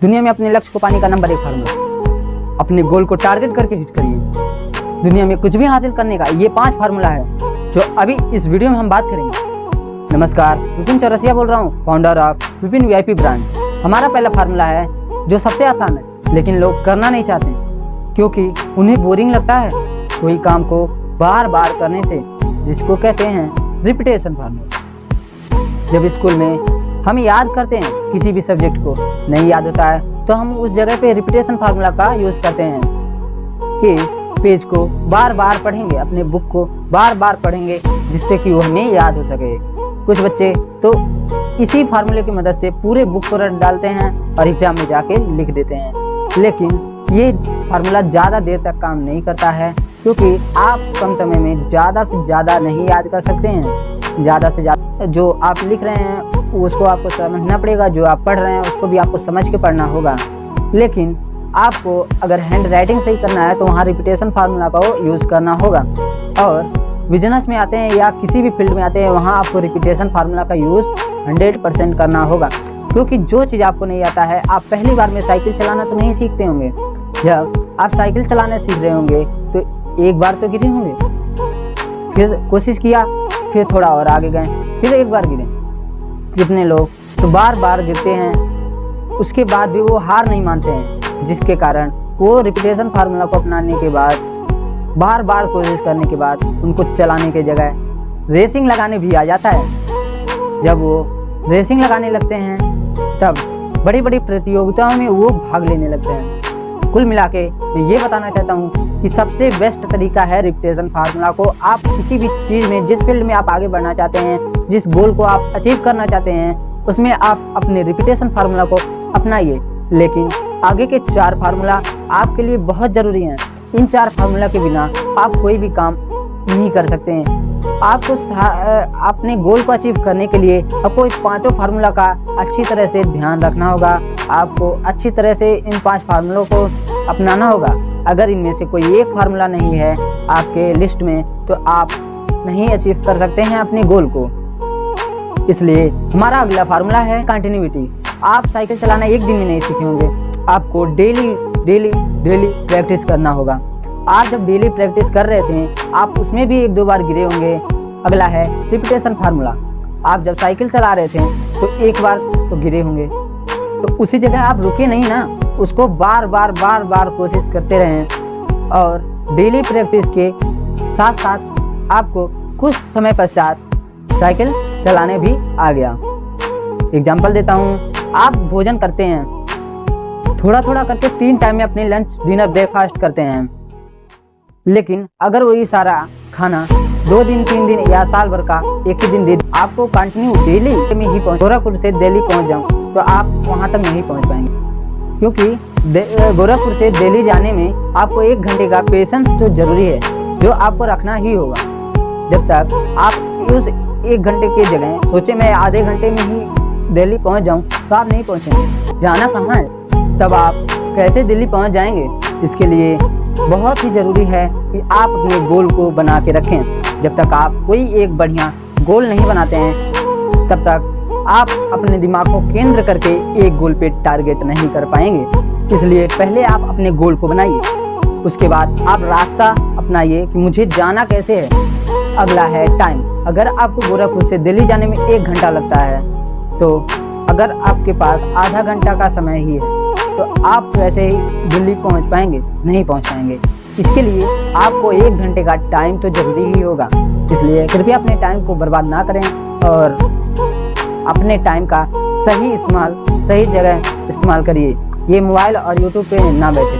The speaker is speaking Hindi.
दुनिया में अपने लक्ष्य को पाने का नंबर 1 फार्मूला, अपने गोल को टारगेट करके हिट करिए। दुनिया में कुछ भी हासिल करने का ये 5 फार्मूला है जो अभी इस वीडियो में हम बात करेंगे। नमस्कार, विपिन चौरसिया बोल रहा हूँ, founder of Vipin VIP brand. हमारा पहला फार्मूला है जो सबसे आसान है लेकिन लोग करना नहीं चाहते क्योंकि उन्हें बोरिंग लगता है कोई काम को बार बार करने से, जिसको कहते हैं रिपीटेशन फार्मूला। जब स्कूल में हम याद करते हैं किसी भी सब्जेक्ट को नहीं याद होता है तो हम उस जगह पे रिपीटेशन फार्मूला का यूज करते हैं कि पेज को बार बार पढ़ेंगे, अपने बुक को बार बार पढ़ेंगे जिससे कि वो हमें याद हो सके। कुछ बच्चे तो इसी फार्मूले की मदद से पूरे बुक को रट डालते हैं और एग्जाम में जाके लिख देते हैं, लेकिन ये फार्मूला ज़्यादा देर तक काम नहीं करता है क्योंकि आप कम समय में ज़्यादा से ज़्यादा नहीं याद कर सकते हैं। ज़्यादा से ज़्यादा जो आप लिख रहे हैं उसको आपको समझना पड़ेगा, जो आप पढ़ रहे हैं उसको भी आपको समझ के पढ़ना होगा। लेकिन आपको अगर हैंड राइटिंग सही करना है तो वहाँ रिपीटेशन फार्मूला का यूज़ करना होगा। और बिजनेस में आते हैं या किसी भी फील्ड में आते हैं वहाँ आपको रिपीटेशन फार्मूला का यूज़ 100% करना होगा क्योंकि जो चीज़ आपको नहीं आता है, आप पहली बार में साइकिल चलाना तो नहीं सीखते होंगे। जब आप साइकिल चलाना सीख रहे होंगे तो एक बार तो गिरे होंगे, फिर कोशिश किया, फिर थोड़ा और आगे गए, फिर एक बार गिरे। कितने लोग तो बार बार गिरते हैं, उसके बाद भी वो हार नहीं मानते हैं, जिसके कारण वो रिपीटेशन फार्मूला को अपनाने के बाद, बार बार कोशिश करने के बाद उनको चलाने के जगह रेसिंग लगाने भी आ जाता है। जब वो रेसिंग लगाने लगते हैं तब बड़ी बड़ी प्रतियोगिताओं में वो भाग लेने लगते हैं। कुल मिला के मैं ये बताना चाहता हूँ कि सबसे बेस्ट तरीका है रिपीटेशन फार्मूला को आप किसी भी चीज़ में, जिस फील्ड में आप आगे बढ़ना चाहते हैं, जिस गोल को आप अचीव करना चाहते हैं, उसमें आप अपने रिपीटेशन फार्मूला को अपनाइए। लेकिन आगे के 4 फार्मूला आपके लिए बहुत ज़रूरी हैं। इन 4 फार्मूला के बिना आप कोई भी काम नहीं कर सकते हैं। आपको अपने गोल को अचीव करने के लिए आपको इस 5 फार्मूला का अच्छी तरह से ध्यान रखना होगा। आपको अच्छी तरह से इन 5 फार्मूलों को अपनाना होगा। अगर इनमें से कोई एक फार्मूला नहीं है आपके लिस्ट में तो आप नहीं अचीव कर सकते हैं अपने गोल को। इसलिए हमारा अगला फार्मूला है कंटिन्यूटी। आप साइकिल चलाना एक दिन में नहीं सीखे होंगे, आपको डेली प्रैक्टिस करना होगा। आप जब डेली प्रैक्टिस कर रहे थे आप उसमें भी 1-2 बार गिरे होंगे। अगला है रिपीटेशन फार्मूला। आप जब साइकिल चला रहे थे तो एक बार तो गिरे होंगे, तो उसी जगह आप रुके नहीं ना, उसको बार बार कोशिश करते रहें। और डेली प्रैक्टिस के साथ साथ आपको कुछ समय पश्चात साइकिल चलाने भी आ गया। एग्जाम्पल देता हूँ, आप भोजन करते हैं, थोड़ा करके 3 टाइम में अपने लंच, डिनर, ब्रेकफास्ट करते हैं, लेकिन अगर वही सारा खाना 2 दिन 3 दिन या साल भर का एक ही दिन दे, आपको कंटिन्यू डेली में ही गोरखपुर से दिल्ली पहुंच जाऊं तो आप वहां तक नहीं पहुंच पाएंगे क्योंकि गोरखपुर से दिल्ली जाने में आपको 1 घंटे का पेशेंस तो जरूरी है, जो आपको रखना ही होगा। जब तक आप उस 1 घंटे की जगह सोचे मैं आधे घंटे में ही दिल्ली पहुंच जाऊं तो आप नहीं पहुंचेंगे। जाना कहाँ है, तब आप कैसे दिल्ली पहुंच जाएंगे? इसके लिए बहुत ही जरूरी है कि आप अपने गोल को बना के रखें। जब तक आप कोई एक बढ़िया गोल नहीं बनाते हैं तब तक आप अपने दिमाग को केंद्र करके एक गोल पे टारगेट नहीं कर पाएंगे। इसलिए पहले आप अपने गोल को बनाइए, उसके बाद आप रास्ता अपनाइए कि मुझे जाना कैसे है। अगला है टाइम। अगर आपको गोरखपुर से दिल्ली जाने में 1 घंटा लगता है तो अगर आपके पास आधा घंटा का समय ही है तो आप कैसे दिल्ली पहुंच पाएंगे? नहीं पहुंच पाएंगे। इसके लिए आपको 1 घंटे का टाइम तो जरूरी ही होगा। इसलिए कृपया अपने टाइम को बर्बाद ना करें और अपने टाइम का सही इस्तेमाल, सही जगह इस्तेमाल करिए। ये मोबाइल और यूट्यूब पे ना बैठे।